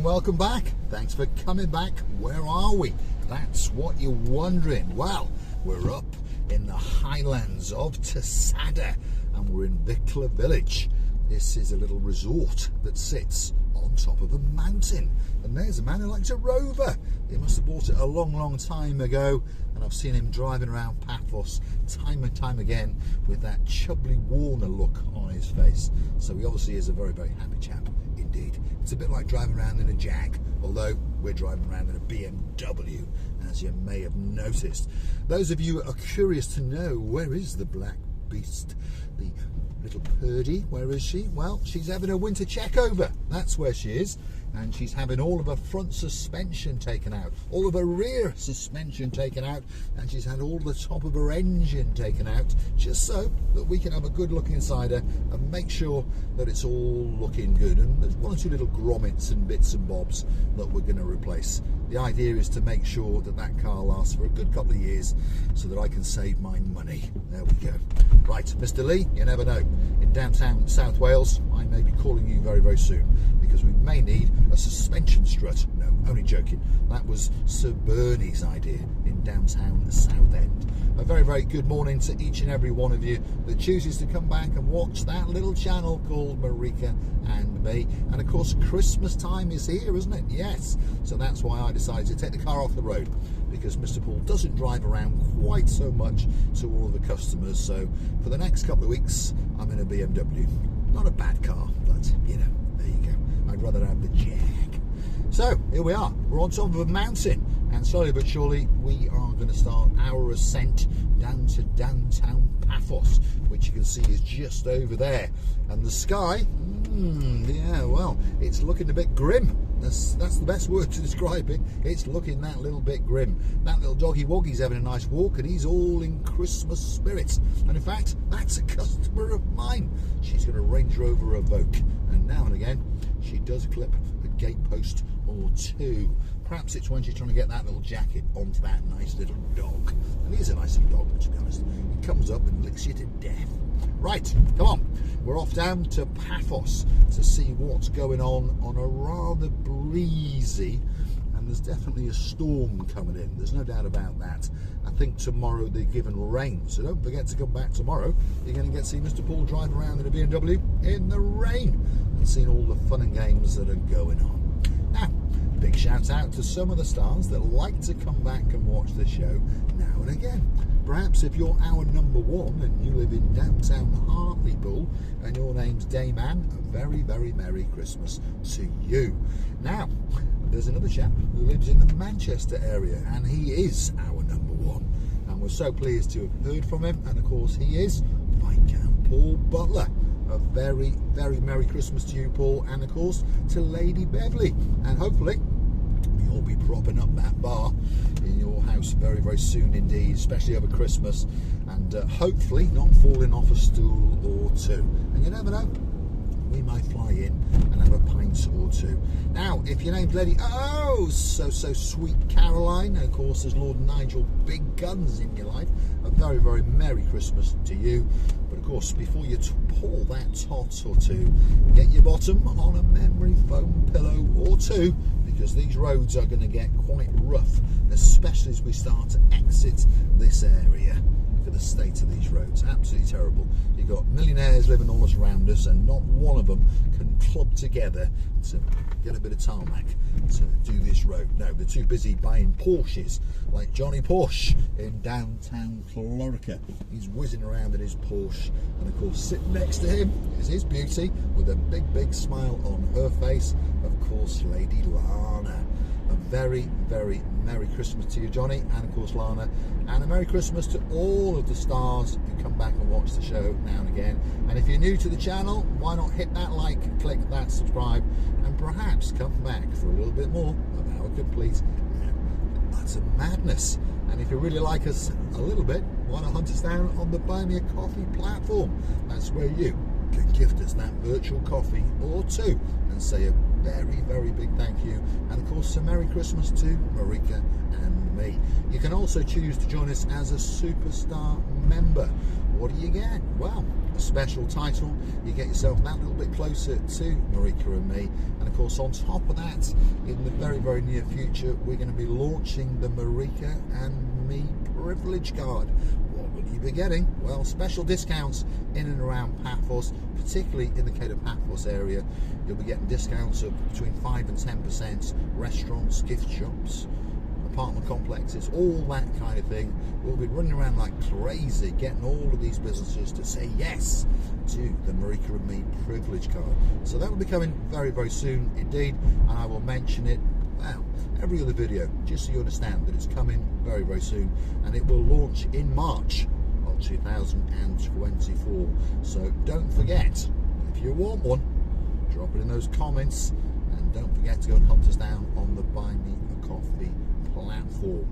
and welcome back. Thanks for coming back. Where are we? That's what you're wondering. Well, we're up in the highlands of Tsada and we're in Vikla village. This is a little resort that sits on top of a mountain, and there's a man who likes a rover. He must have bought it a long time ago, and I've seen him driving around Paphos time and time again with that Chubbly Warner look on his face. So he obviously is a very happy chap indeed. It's a bit like driving around in a Jag, although we're driving around in a BMW, as you may have noticed. Those of you who are curious to know, where is the black beast, the little Purdy, where is she? Well, she's having a winter check over, that's where she is, and she's having all of her front suspension taken out, all of her rear suspension taken out, and she's had all the top of her engine taken out, just so that we can have a good look inside her and make sure that it's all looking good. And there's one or two little grommets and bits and bobs that we're going to replace. The idea is to make sure that that car lasts for a good couple of years so that I can save my money. There we go. Right, Mr. Lee, you never know. In downtown South Wales, I may be calling you very soon, because we may need a suspension strut. No, only joking. That was Sir Bernie's idea in downtown Southend. A very good morning to each and every one of you that chooses to come back and watch that little channel called Marika and me. And of course, Christmas time is here, isn't it? Yes. So that's why I decided to take the car off the road, because Mr. Paul doesn't drive around quite so much to all of the customers. So for the next couple of weeks, I'm in a BMW. Not a bad car, but you know, there you go. I'd rather have the Jag. So here we are. We're on top of a mountain, and slowly but surely we are going to start our ascent down to downtown Paphos, which you can see is just over there. And the sky, yeah, well, it's looking a bit grim. That's the best word to describe it. It's looking that little bit grim. That little doggy woggy's having a nice walk, and he's all in Christmas spirits. And in fact, that's a customer of mine. She's got a Range Rover Evoque, and now and again she does clip a gatepost or two. Perhaps it's when she's trying to get that little jacket onto that nice little dog. And he is a nice little dog, to be honest. He comes up and licks you to death. Right, come on. We're off down to Paphos to see what's going on a rather breezy, and there's definitely a storm coming in. There's no doubt about that. I think tomorrow they're given rain, so don't forget to come back tomorrow. You're going to get to see Mr. Paul drive around in a BMW in the rain and seeing all the fun and games that are going on. Now, big shout out to some of the stars that like to come back and watch the show now and again. Perhaps if you're our number one and you live in downtown Hartlepool and your name's Dayman, a very Merry Christmas to you. Now, there's another chap who lives in the Manchester area, and he is our number one. And we're so pleased to have heard from him. And of course, he is Viscount Paul Butler. A very Merry Christmas to you, Paul, and of course to Lady Beverly. And hopefully you'll be propping up that bar in your house very soon indeed, especially over Christmas, and hopefully not falling off a stool or two. And you never know, we might fly in and have a pint or two. Now, if your name's Lady so sweet Caroline, and of course there's Lord Nigel Big Guns in your life, a very Merry Christmas to you. But of course, before you pour that tot or two, get your bottom on a memory foam pillow or two, because these roads are going to get quite rough, especially as we start to exit this area. Look at the state of these roads, absolutely terrible. You've got millionaires living all around us, and not one of them can club together to get a bit of tarmac to do this road. No, they're too busy buying Porsches, like Johnny Porsche in downtown Florica. He's whizzing around in his Porsche, and of course sitting next to him is his beauty with a big smile on her face, of course, Lady Lana. A very Merry Christmas to you, Johnny, and of course Lana, and a Merry Christmas to all of the stars who come back and watch the show now and again. And if you're new to the channel, why not hit that like, click that subscribe, and perhaps come back for a little bit more of our complete utter madness. And if you really like us a little bit, why not hunt us down on the Buy Me a Coffee platform? That's where you can gift us that virtual coffee or two and say a very big thank you, and of course a Merry Christmas to Marika and me. You can also choose to join us as a superstar member. what do you get? Well, a special title. You get yourself that little bit closer to Marika and me. And of course, on top of that, in the very, very near future, we're going to be launching the Marika and me privilege card. What will you be getting? Well, special discounts in and around Paphos, particularly in the Cape of Paphos area. You'll be getting discounts of between 5 and 10%, restaurants, gift shops, apartment complexes, all that kind of thing. We'll be running around like crazy, getting all of these businesses to say yes to the Marika and me privilege card. So that will be coming very, very soon indeed, and I will mention it, well, every other video, just so you understand that it's coming very, very soon, and it will launch in March of 2024. So don't forget, if you want one, drop it in those comments, and don't forget to go and hunt us down on the Buy Me a Coffee platform.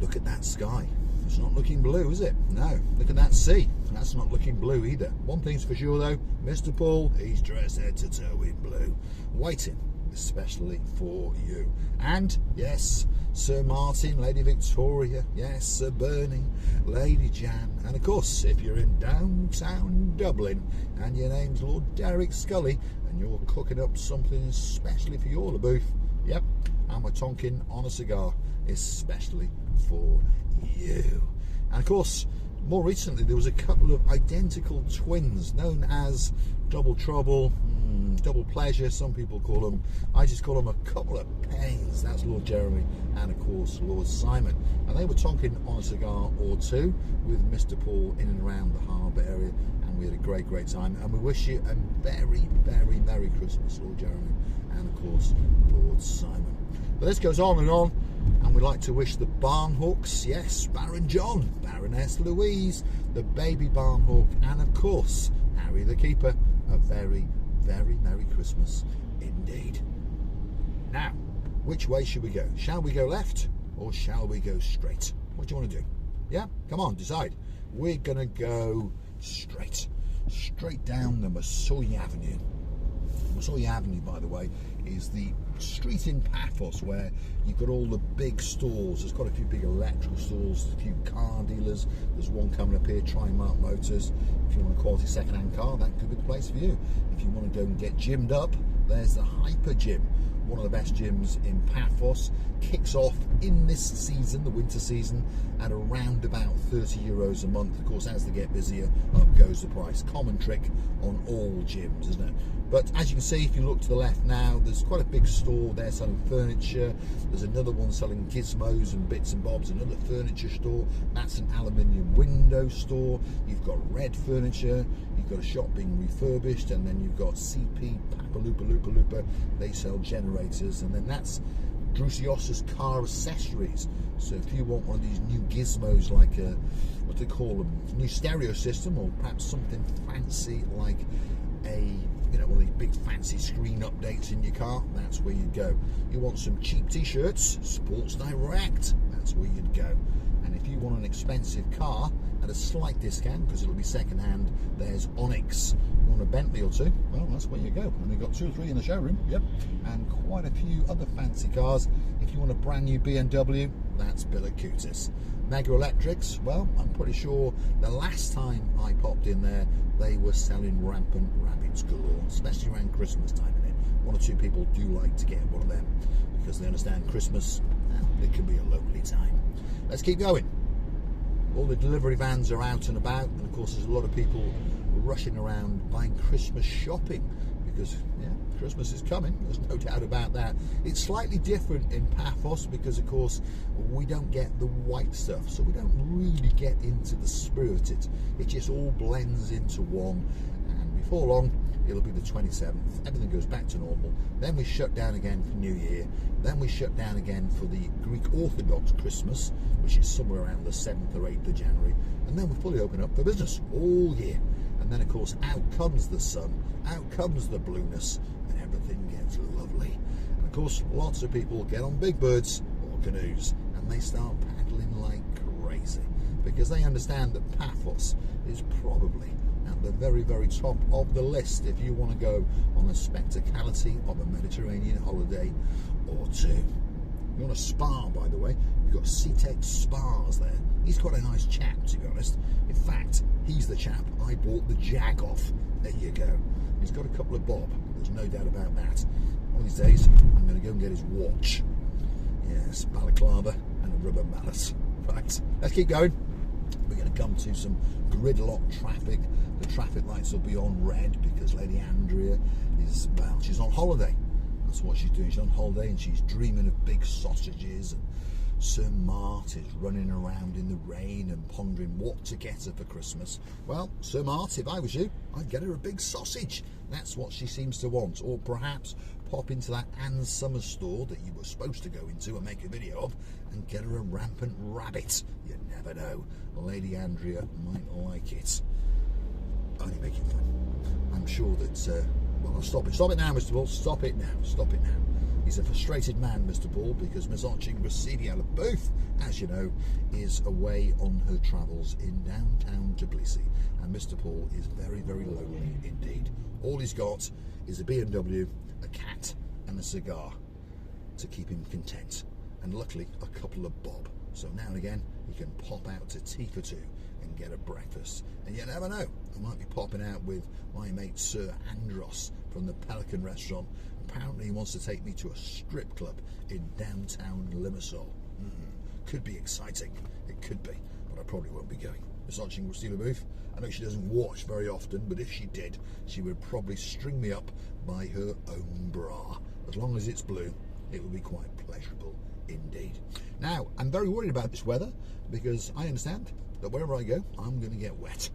Look at that sky. It's not looking blue, is it? No. Look at that sea. That's not looking blue either. One thing's for sure though, Mr. Paul, he's dressed head to toe in blue, waiting especially for you. And yes, Sir Martin, Lady Victoria, yes, Sir Bernie, Lady Jan, and of course, if you're in downtown Dublin and your name's Lord Derek Scully and you're cooking up something especially for your booth, yep, I'm a tonkin on a cigar, especially for you. And of course, more recently there was a couple of identical twins known as Double Trouble, Double Pleasure, some people call them. I just call them a couple of pains. That's Lord Jeremy and of course Lord Simon. And they were tonking on a cigar or two with Mr. Paul in and around the harbour area, and we had a great, great time. And we wish you a very, very Merry Christmas, Lord Jeremy and of course Lord Simon. But this goes on, and we'd like to wish the barn hooks, yes, Baron John, Baroness Louise, the baby barn hook, and of course Harry the Keeper, a very, very Merry Christmas indeed. Now, which way should we go? Shall we go left or shall we go straight? What do you want to do? Yeah, come on, decide. We're gonna go straight down the Massoy Avenue. Massoy Avenue, by the way, is the street in Paphos where you've got all the big stores. There's quite a few big electrical stores, a few car dealers. There's one coming up here, Trimark Motors. If you want a quality second-hand car, that could be the place for you. If you want to go and get gymmed up, there's the Hyper Gym, one of the best gyms in Paphos. Kicks off in this season, the winter season, at around about €30 a month. Of course, as they get busier, up goes the price. Common trick on all gyms, isn't it? But as you can see, if you look to the left now, there's quite a big store there selling furniture. There's another one selling gizmos and bits and bobs, another furniture store. That's an aluminium window store. You've got red furniture. You've got a shop being refurbished, and then you've got CP, Papalupa. They sell generators, and then that's Drusios's car accessories. So if you want one of these new gizmos, like a, what do they call them, new stereo system, or perhaps something fancy like a, you know, one of these big fancy screen updates in your car, that's where you'd go. You want some cheap t-shirts, Sports Direct, that's where you'd go. And if you want an expensive car at a slight discount, because it'll be second hand, there's Onyx. You want a Bentley or two, well, that's where you go. And they've got 2 or 3 in the showroom, yep, and quite a few other fancy cars. If you want a brand new BMW, that's Billacutis. Mega Electrics, well, I'm pretty sure the last time I popped in there, they were selling rampant rabbits galore, especially around Christmas time. One or two people do like to get one of them because they understand Christmas, well, it can be a lovely time. Let's keep going. All the delivery vans are out and about, and of course there's a lot of people rushing around buying Christmas shopping because, yeah, Christmas is coming, there's no doubt about that. It's slightly different in Paphos because, of course, we don't get the white stuff, so we don't really get into the spirit. It just all blends into one, and before long, it'll be the 27th, everything goes back to normal. Then we shut down again for New Year. Then we shut down again for the Greek Orthodox Christmas, which is somewhere around the 7th or 8th of January. And then we fully open up for business all year. And then, of course, out comes the sun, out comes the blueness, and everything gets lovely. And, of course, lots of people get on big birds or canoes, and they start paddling like crazy because they understand that Paphos is probably at the very, very top of the list if you want to go on the spectacality of a Mediterranean holiday or two. You want a spa, by the way, We've got C-Tech Spars there. He's quite a nice chap, to be honest. In fact, he's the chap I bought the Jag off. There you go. He's got a couple of bob. There's no doubt about that. One of these days, I'm going to go and get his watch. Yes, balaclava and a rubber mallet. Right, let's keep going. We're going to come to some gridlock traffic. The traffic lights will be on red because Lady Andrea is, well, she's on holiday. That's what she's doing. She's on holiday and she's dreaming of big sausages, and Sir Mart is running around in the rain and pondering what to get her for Christmas. Well, Sir Mart, if I was you, I'd get her a big sausage. That's what she seems to want. Or perhaps pop into that Ann Summers store that you were supposed to go into and make a video of and get her a rampant rabbit. You never know. Lady Andrea might like it. Only making fun. I'm sure that, well, I'll stop it. Stop it now, Mr. Bull. Stop it now. Stop it now. He's a frustrated man, Mr. Bull, because Ms. Arching Booth, as you know, is away on her travels in downtown Tbilisi. And Mr. Paul is very, very lonely indeed. All he's got is a BMW, a cat, and a cigar to keep him content. And luckily, a couple of bob. So now and again, he can pop out to tea for two and get a breakfast. And you never know, I might be popping out with my mate Sir Andros from the Pelican restaurant. Apparently he wants to take me to a strip club in downtown Limassol. Could be exciting, it could be, but I probably won't be going. Miss Arching Booth, I know she doesn't watch very often, but if she did, she would probably string me up by her own bra. As long as it's blue, it would be quite pleasurable indeed. Now, I'm very worried about this weather because I understand that wherever I go, I'm going to get wet.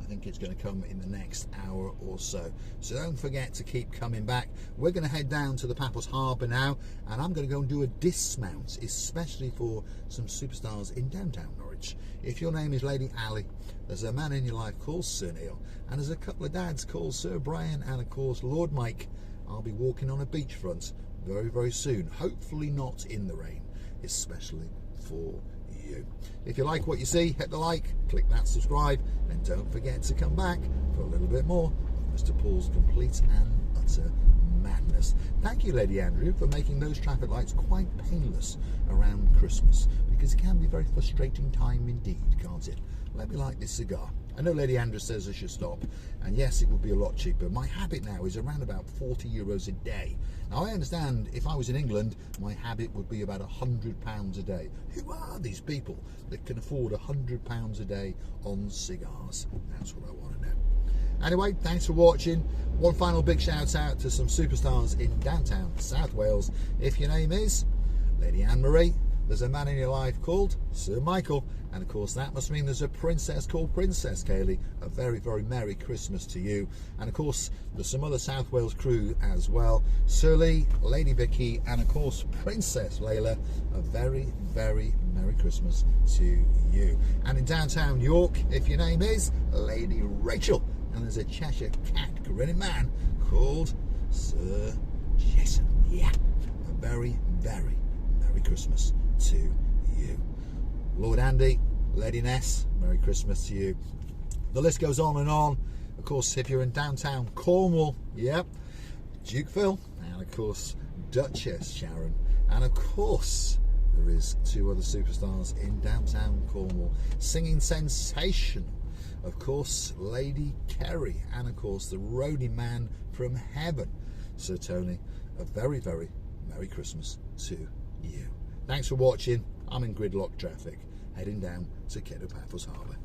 I think it's going to come in the next hour or so. So don't forget to keep coming back. We're going to head down to the Paphos Harbour now, and I'm going to go and do a dismount, especially for some superstars in downtown Norwich. If your name is Lady Ali, there's a man in your life called Sir Neil, and there's a couple of dads called Sir Brian and, of course, Lord Mike. I'll be walking on a beachfront very, very soon. Hopefully not in the rain, especially for you. If you like what you see, hit the like, click that subscribe, and don't forget to come back for a little bit more of Mr. Paul's complete and utter madness. Thank you, Lady Andrew, for making those traffic lights quite painless around Christmas, because it can be a very frustrating time indeed, can't it? Let me light this cigar. I know Lady Andrew says I should stop, and yes, it would be a lot cheaper. My habit now is around about 40 euros a day. Now, I understand if I was in England, my habit would be about £100 a day. Who are these people that can afford £100 a day on cigars? That's what I want to know. Anyway, thanks for watching. One final big shout out to some superstars in downtown South Wales. If your name is Lady Anne-Marie, there's a man in your life called Sir Michael, and of course that must mean there's a princess called Princess Kaylee. A very, very Merry Christmas to you. And of course there's some other South Wales crew as well. Sir Lee, Lady Vicky, and of course Princess Layla. A very, very Merry Christmas to you. And in downtown York, if your name is Lady Rachel, and there's a Cheshire cat grinning man called Sir Jason. Yeah, a very, very Merry Christmas to you. Lord Andy, Lady Ness, Merry Christmas to you. The list goes on and on. Of course, if you're in downtown Cornwall, yep, Duke Phil, and of course Duchess Sharon, and of course there is two other superstars in downtown Cornwall. Singing sensation, of course, Lady Kerry, and of course the roadie man from heaven, Sir Tony. A very, very Merry Christmas to you. Thanks for watching. I'm in gridlock traffic, heading down to Paphos Harbour.